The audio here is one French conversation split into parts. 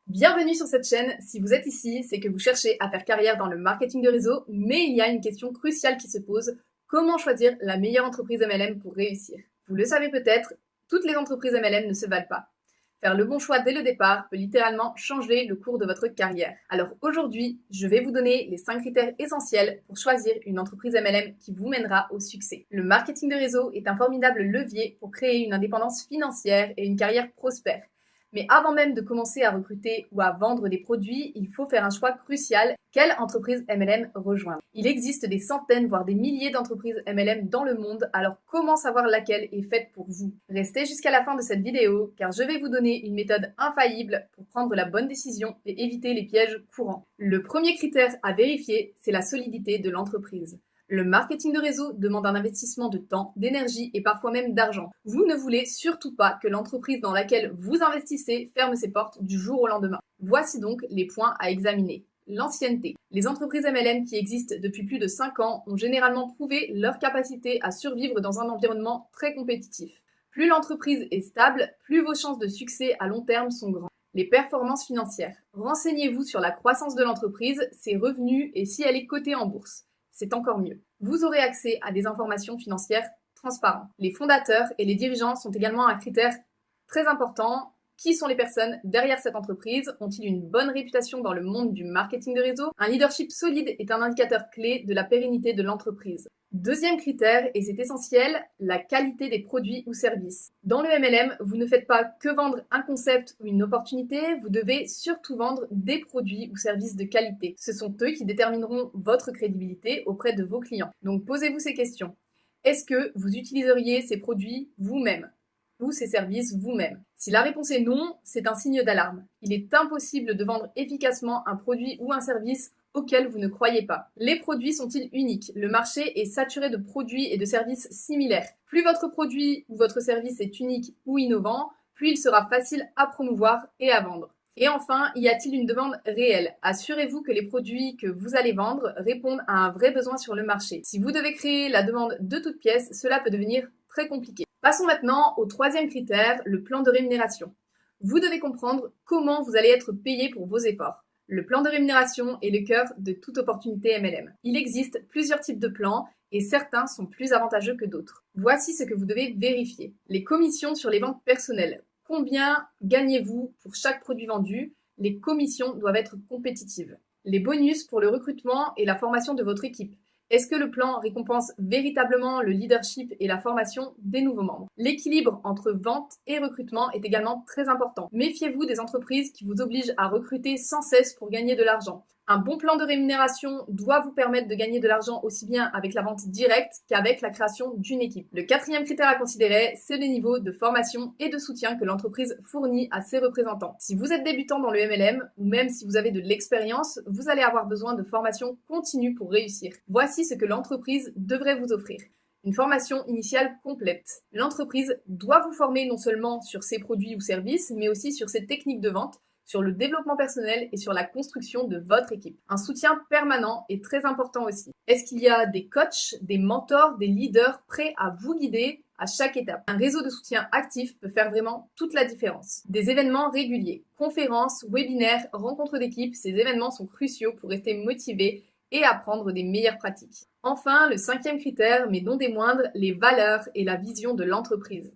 Bienvenue sur cette chaîne. Si vous êtes ici, c'est que vous cherchez à faire carrière dans le marketing de réseau, mais il y a une question cruciale qui se pose. Comment choisir la meilleure entreprise MLM pour réussir? Vous le savez peut-être, toutes les entreprises MLM ne se valent pas. Faire le bon choix dès le départ peut littéralement changer le cours de votre carrière. Alors aujourd'hui, je vais vous donner les 5 critères essentiels pour choisir une entreprise MLM qui vous mènera au succès. Le marketing de réseau est un formidable levier pour créer une indépendance financière et une carrière prospère. Mais avant même de commencer à recruter ou à vendre des produits, il faut faire un choix crucial. Quelle entreprise MLM rejoindre? Il existe des centaines, voire des milliers d'entreprises MLM dans le monde, alors comment savoir laquelle est faite pour vous? Restez jusqu'à la fin de cette vidéo, car je vais vous donner une méthode infaillible pour prendre la bonne décision et éviter les pièges courants. Le premier critère à vérifier, c'est la solidité de l'entreprise. Le marketing de réseau demande un investissement de temps, d'énergie et parfois même d'argent. Vous ne voulez surtout pas que l'entreprise dans laquelle vous investissez ferme ses portes du jour au lendemain. Voici donc les points à examiner. L'ancienneté. Les entreprises MLM qui existent depuis plus de 5 ans ont généralement prouvé leur capacité à survivre dans un environnement très compétitif. Plus l'entreprise est stable, plus vos chances de succès à long terme sont grandes. Les performances financières. Renseignez-vous sur la croissance de l'entreprise, ses revenus et si elle est cotée en bourse. C'est encore mieux. Vous aurez accès à des informations financières transparentes. Les fondateurs et les dirigeants sont également un critère très important. Qui sont les personnes derrière cette entreprise? Ont-ils une bonne réputation dans le monde du marketing de réseau? Un leadership solide est un indicateur clé de la pérennité de l'entreprise. Deuxième critère, et c'est essentiel, la qualité des produits ou services. Dans le MLM, vous ne faites pas que vendre un concept ou une opportunité, vous devez surtout vendre des produits ou services de qualité. Ce sont eux qui détermineront votre crédibilité auprès de vos clients. Donc posez-vous ces questions. Est-ce que vous utiliseriez ces produits vous-même ou ces services vous-même? Si la réponse est non, c'est un signe d'alarme. Il est impossible de vendre efficacement un produit ou un service auquel vous ne croyez pas. Les produits sont-ils uniques? Le marché est saturé de produits et de services similaires. Plus votre produit ou votre service est unique ou innovant, plus il sera facile à promouvoir et à vendre. Et enfin, y a-t-il une demande réelle? Assurez-vous que les produits que vous allez vendre répondent à un vrai besoin sur le marché. Si vous devez créer la demande de toutes pièces, cela peut devenir très compliqué. Passons maintenant au troisième critère, le plan de rémunération. Vous devez comprendre comment vous allez être payé pour vos efforts. Le plan de rémunération est le cœur de toute opportunité MLM. Il existe plusieurs types de plans et certains sont plus avantageux que d'autres. Voici ce que vous devez vérifier. Les commissions sur les ventes personnelles. Combien gagnez-vous pour chaque produit vendu? Les commissions doivent être compétitives. Les bonus pour le recrutement et la formation de votre équipe. Est-ce que le plan récompense véritablement le leadership et la formation des nouveaux membres? L'équilibre entre vente et recrutement est également très important. Méfiez-vous des entreprises qui vous obligent à recruter sans cesse pour gagner de l'argent. Un bon plan de rémunération doit vous permettre de gagner de l'argent aussi bien avec la vente directe qu'avec la création d'une équipe. Le quatrième critère à considérer, c'est le niveau de formation et de soutien que l'entreprise fournit à ses représentants. Si vous êtes débutant dans le MLM, ou même si vous avez de l'expérience, vous allez avoir besoin de formation continue pour réussir. Voici ce que l'entreprise devrait vous offrir. Une formation initiale complète. L'entreprise doit vous former non seulement sur ses produits ou services, mais aussi sur ses techniques de vente, sur le développement personnel et sur la construction de votre équipe. Un soutien permanent est très important aussi. Est-ce qu'il y a des coachs, des mentors, des leaders prêts à vous guider à chaque étape? Un réseau de soutien actif peut faire vraiment toute la différence. Des événements réguliers, conférences, webinaires, rencontres d'équipe, ces événements sont cruciaux pour rester motivé et apprendre des meilleures pratiques. Enfin, le cinquième critère, mais non des moindres, les valeurs et la vision de l'entreprise.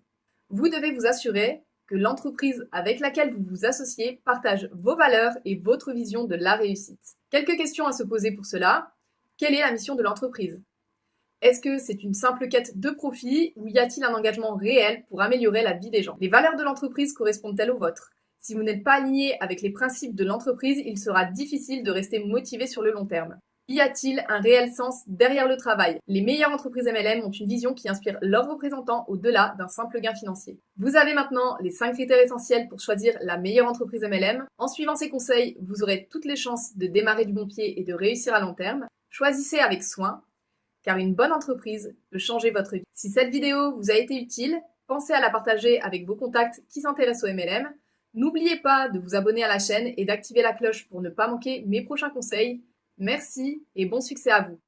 Vous devez vous assurer que l'entreprise avec laquelle vous vous associez partage vos valeurs et votre vision de la réussite. Quelques questions à se poser pour cela. Quelle est la mission de l'entreprise? Est-ce que c'est une simple quête de profit ou y a-t-il un engagement réel pour améliorer la vie des gens? Les valeurs de l'entreprise correspondent-elles aux vôtres? Si vous n'êtes pas aligné avec les principes de l'entreprise, il sera difficile de rester motivé sur le long terme. Y a-t-il un réel sens derrière le travail? Les meilleures entreprises MLM ont une vision qui inspire leurs représentants au-delà d'un simple gain financier. Vous avez maintenant les 5 critères essentiels pour choisir la meilleure entreprise MLM. En suivant ces conseils, vous aurez toutes les chances de démarrer du bon pied et de réussir à long terme. Choisissez avec soin, car une bonne entreprise peut changer votre vie. Si cette vidéo vous a été utile, pensez à la partager avec vos contacts qui s'intéressent au MLM. N'oubliez pas de vous abonner à la chaîne et d'activer la cloche pour ne pas manquer mes prochains conseils. Merci et bon succès à vous.